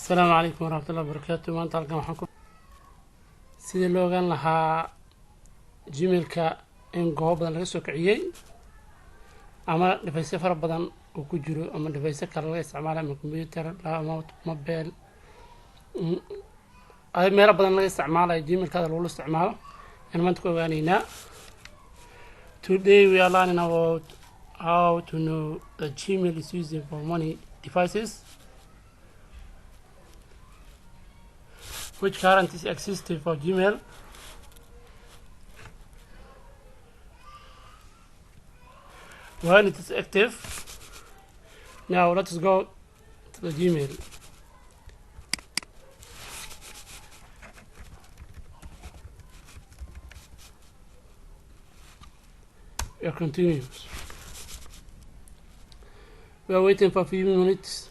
السلام عليكم ورحمة الله وبركاته. ما أنت halkan waxaan ku sidii loo ogaan lahaa Gmail-ka in goobo badan laga soo kiciyay ama device fara badan uu ku jiro ama device kale laga isticmaalo ama computer ama mobile ay meel badan laga isticmaalayo Gmail-ka lagu isticmaalo in maanta ku ogaanaynaa. Today we are learning about how to know that Gmail is used for many devices, which guarantees exist for Gmail, when it is active. Now let's go to the Gmail. We are continuous. We are waiting for a few minutes.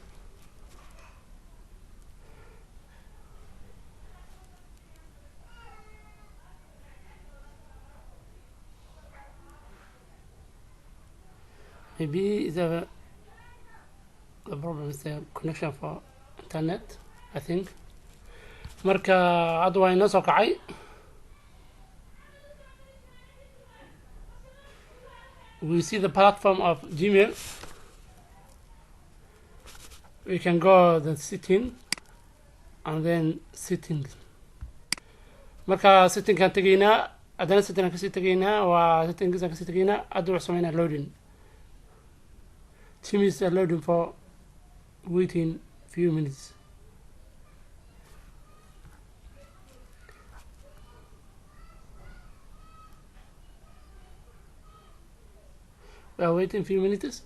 Maybe the problem is the connection for internet, I think. Marka hadda waa inoo soo kacay. We see the platform of Gmail. We can go the setting and then settings. Marka setting kan tagaynaa, haddana setting ka sii tagaynaa, waa settings ka sii tagaynaa, hadda waxaan sameynaa loading. Gmail is loading for waiting few minutes. We are waiting few minutes.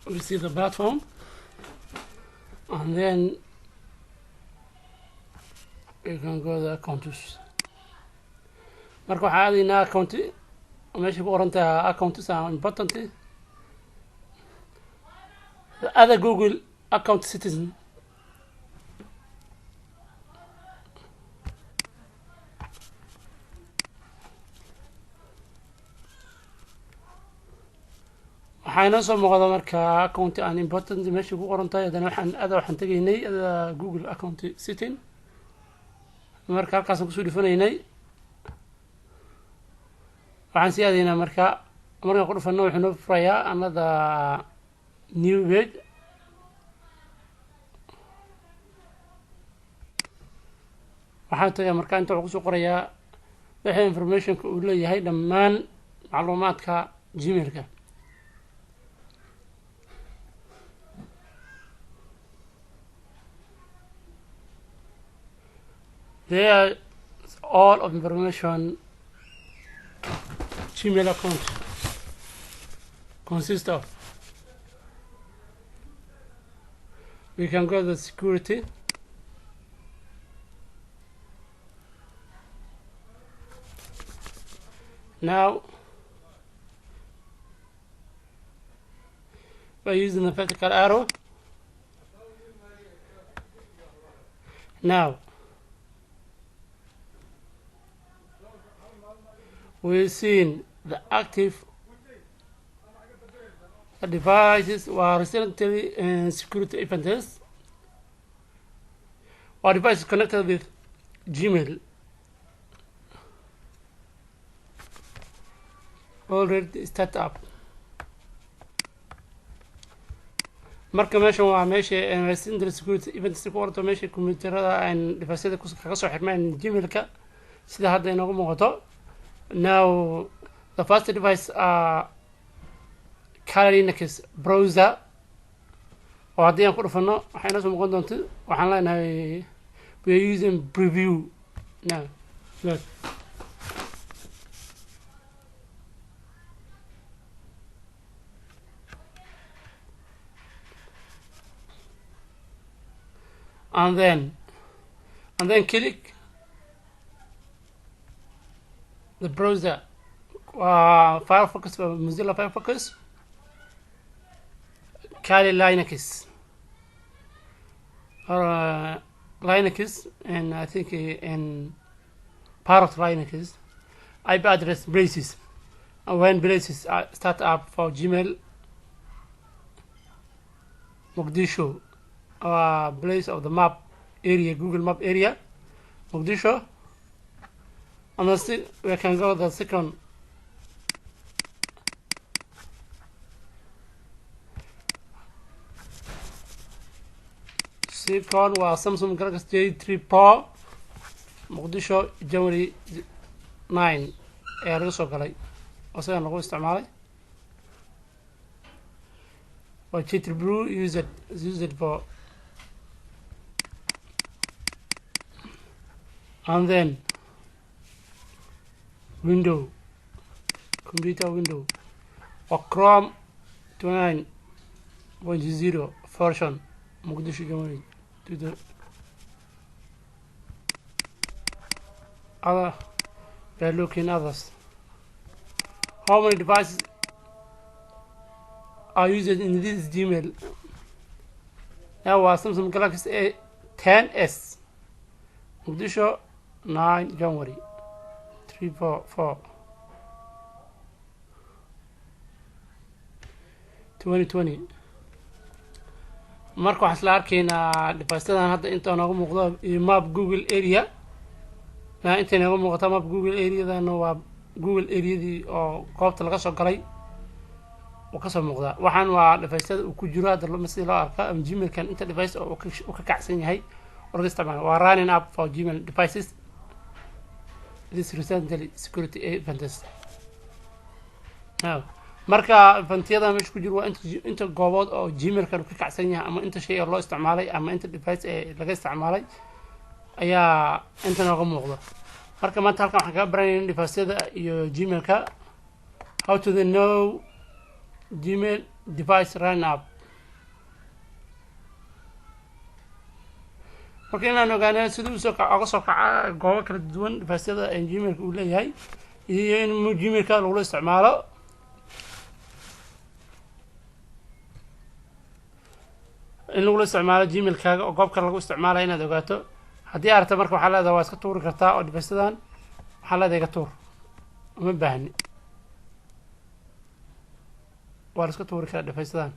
We see the platform and then you can go to the accounts. Marka waxaa aadaynaa account meesha ku qoran tahay accounts are important. The other Google account citizen. waxaa inoo soo muuqda marka account aan important meesha ku qoran tahay hadana waxaan tagaynay Google account setting. marka halkaas aan kusoo dhifanaynay waxaan sii aadaynaa markaan ku dhufano wuxuu noo furayaa another new page. waxaan tagay marka inta wuxuu kusoo qorayaa wixii information-ka uu leeyahay dhammaan macluumaadka Gmail-ka. There is all of information Gmail account consists of. We can go to the security. Now by using the vertical arrow. Now we've seen the active devices were recently security events. Our device is connected with Gmail. Already set up. marka meeshan waa meesha recently security events ku qorto meesha kombiyuutarada aan device-yada kaga soo xirmaan Gmail-ka sida hadda inoogu muuqato. Now the first device Kali Linux browser oo haddii aan ku dhufano waxay noo soo muuqan doontaa waxaan leenahay we are using preview now. Look. And then click the browser, Firefox, Mozilla Firefox, Kali Linux, or Linux, and I think in Parrot Linux, IP address braces, and when braces start up for Gmail, Mogadishu, place of the map area, Google Map area, Mogadishu, and then still we can go the second. Second was Samsung Galaxy J3 Pro, Mogadishu, January 9 ayaa laga soo galay oo sidaan lagu isticmaalay. Waa J3 Pro used for, and then window, computer window, or Chrome 29.0 version, Mogadishu January to the other. We're looking others. How many devices are used in this Gmail? Now was Samsung Galaxy A10s, Mogadishu 9 January 344 2020. marka waxaan isla arkaynaa device-yadan hadda inta noogu muuqdo iyo map Google area. inta noogu muuqata map Google area-dan waa Google area-dii oo goobta laga soo galay oo ka soo muuqda. waxaan waa device-yada uu ku jiro hadda si loo arka ama Gmail-kan inta device oo ka kacsan yahay oo laga isticmaalo. waa running app for Gmail devices. This recently security events. Now, marka eventiyada meesha ku jiro waa inta goobood oo Gmail-kan ka kacsan yahay ama inta shay oo loo isticmaalay ama inta device ee laga isticmaalay ayaa inta nooga muuqdo. marka maanta halkan waxaan kaga baranaynaa device-yada iyo Gmail-ka, how to know Gmail device run app. marka inaan ogaano sida uu uga soo kaca goobo kala duwan device-yada ee Gmail-ka uu leeyahay iyo in Gmail-ka lagu isticmaalo. in lagu isticmaalo Gmail-kaaga oo goobka lagu isticmaalayo inaad ogaato. haddii aad rabto marka waxaa leedahay waa iska tuuri kartaa oo device-yadan waxaa leedahay iga tuur, uma baahni, waa la iska tuuri karaa device-yadan.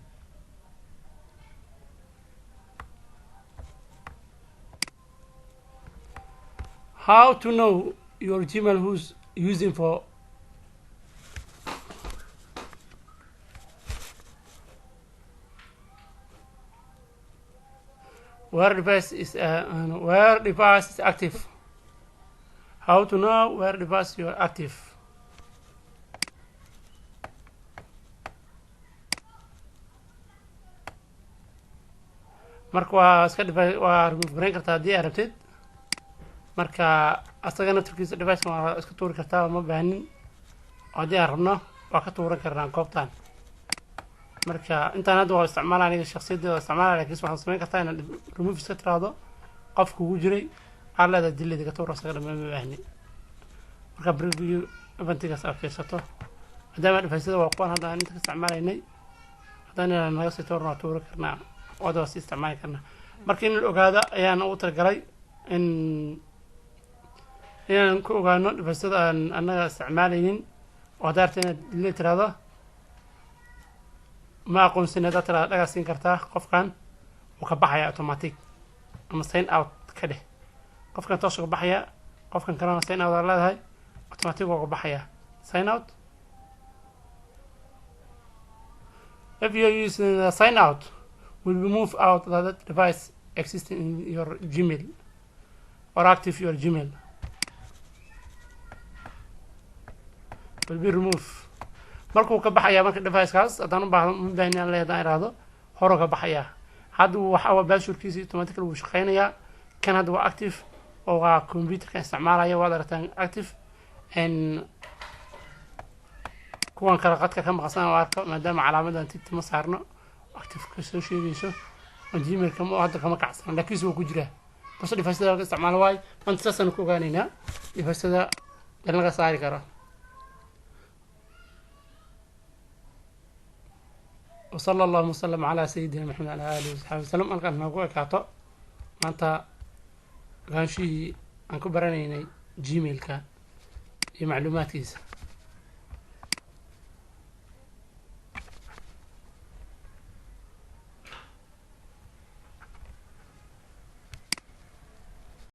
How to know your Gmail who's using for where device is active. How to know where device you are active. marka waa iska waa remove gareyn kartaa haddii aad rabtid. marka asagana turkiisa device waa iska tuuri kartaa, ma baahanin. haddii aan rabno waa ka tuuran karnaa goobtan. marka intaan hadda waa isticmaalaa aniga shakhsiyadda waa isticmaalaa, laakiin waxaan samayn kartaa inaad remove iska tiraahdo qofka ugu jiray waxaa leedahay dileed iga tuur asaga dhammaan ma baahni. marka preview eventigaas aad fiirsato maadaama device-yada waa kuwan hadda inta ka isticmaalaynay, haddana naga sii tuurna waa tuuri karnaa, wada waa sii isticmaali karnaa. marka in la ogaado ayaan ugu talagalay inaan ku ogaano device-yada aan annaga isticmaalaynin. oo haddaa rabta inaad dileed tiraahdo ma aqoonsin haddaad tiraahdo dhagaa siin kartaa qofkan wuu ka baxaya automatic ama sign out ka dheh. qofkan toos uga baxaya, qofkan kalena sign out aad leedahay automatic wuu ka baxaya. sign out. if you are using the sign out will remove out that device existing in your Gmail or active your Gmail will be removed. markuu ka baxaya marka device-kaas haddaan u baahni aan leedahay iraahdo hore ka baxaya. hadda waxa waa password-kiisa automatically wuu shaqeynayaa. kan hadda waa active oo waa computerka isticmaalaya waad aragtaan active kuwan kala qadka ka maqsan oo arko maadaama calaamadan tigti ma saarno active ka soo sheegayso oo gmailka ma hadda kama kacsan laakiin soo ku jira bas device-da laga isticmaalo waay maanta saasaan ku ogaanaynaa device-da laga saari karo وصلى الله وسلم على سيدنا محمد وعلى آله وصحبه وسلم أنا كان نقول كاتو مانتا كان شيء أنكو برانيني جيميل كان معلومات كيس